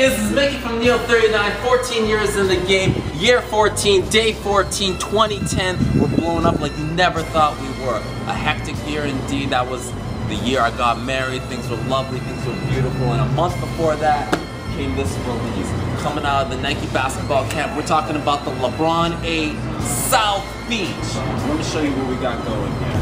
This is Mickey from Neo39, 14 years in the game, year 14, day 14, 2010. We're blowing up like you never thought we were. A hectic year indeed. That was the year I got married. Things were lovely, things were beautiful. And a month before that came this release. Coming out of the Nike basketball camp, we're talking about the Lebron A South Beach. Let me show you what we got going here.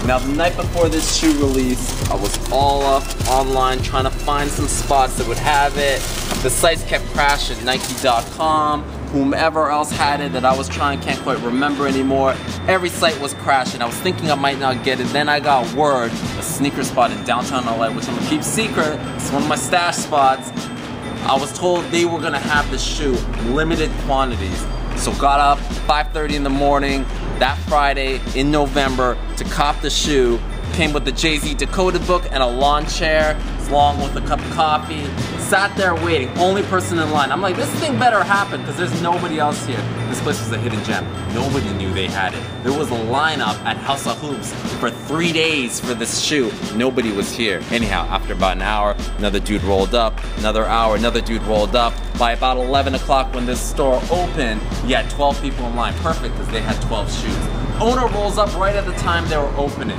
Now, the night before this shoe release, I was all up online trying to find some spots that would have it. The sites kept crashing, Nike.com, whomever else had it that I was trying, can't quite remember anymore. Every site was crashing. I was thinking I might not get it. Then I got word, a sneaker spot in Dowtown L.A, which I'm gonna keep secret. It's one of my stash spots. I was told they were gonna have the shoe, limited quantities. So got up 5:30 in the morning, that Friday in November to cop the shoe. Came with the Jay-Z Decoded book and a lawn chair, along with a cup of coffee. Sat there waiting, only person in line. I'm like, this thing better happen because there's nobody else here. This place was a hidden gem. Nobody knew they had it. There was a lineup at House of Hoops for 3 days for this shoe. Nobody was here. Anyhow, after about an hour, another dude rolled up. Another hour, another dude rolled up. By about 11 o'clock when this store opened, you had 12 people in line. Perfect, because they had 12 shoes. Owner rolls up right at the time they were opening.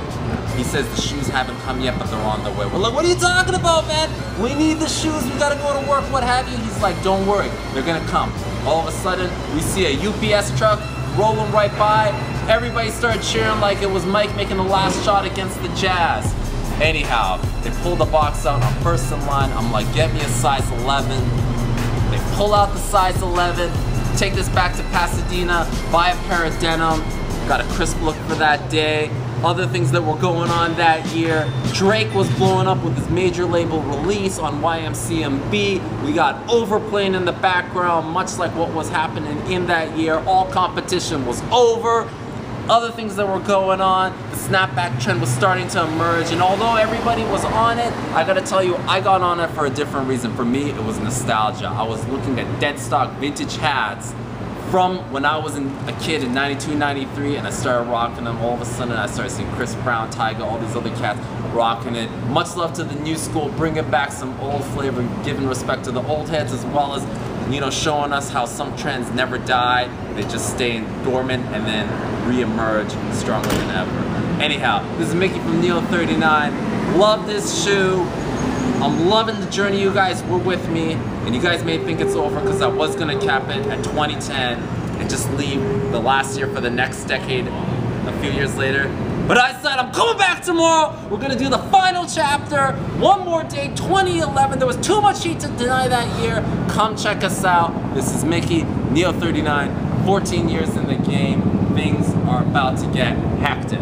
He says the shoes haven't come yet, but they're on their way. We're like, what are you talking about, man? We need the shoes, we gotta go to work, what have you. He's like, don't worry, they're gonna come. All of a sudden, we see a UPS truck rolling right by. Everybody started cheering like it was Mike making the last shot against the Jazz. Anyhow, they pull the box out, I'm first in line. I'm like, get me a size 11. They pull out the size 11, take this back to Pasadena, buy a pair of denim. Got a crisp look for that day. Other things that were going on that year. Drake was blowing up with his major label release on YMCMB. We got Overplaying in the background, much like what was happening in that year. All competition was over. Other things that were going on, the snapback trend was starting to emerge, and although everybody was on it, I gotta tell you, I got on it for a different reason. For me, it was nostalgia. I was looking at dead stock vintage hats from when I was a kid in 92, 93, and I started rocking them. All of a sudden, I started seeing Chris Brown, Tyga, all these other cats rocking it. Much love to the new school, bringing back some old flavor, giving respect to the old heads, as well as, you know, showing us how some trends never die. They just stay dormant and then re-emerge stronger than ever. Anyhow, this is Mickey from Neo39. Love this shoe. I'm loving the journey. You guys were with me, and you guys may think it's over because I was gonna cap it at 2010 and just leave the last year for the next decade a few years later. But I said, I'm coming back tomorrow. We're gonna do the final chapter. One more day, 2011. There was too much heat to deny that year. Come check us out. This is Mickey, Neo39, 14 years in the game. Things are about to get hectic.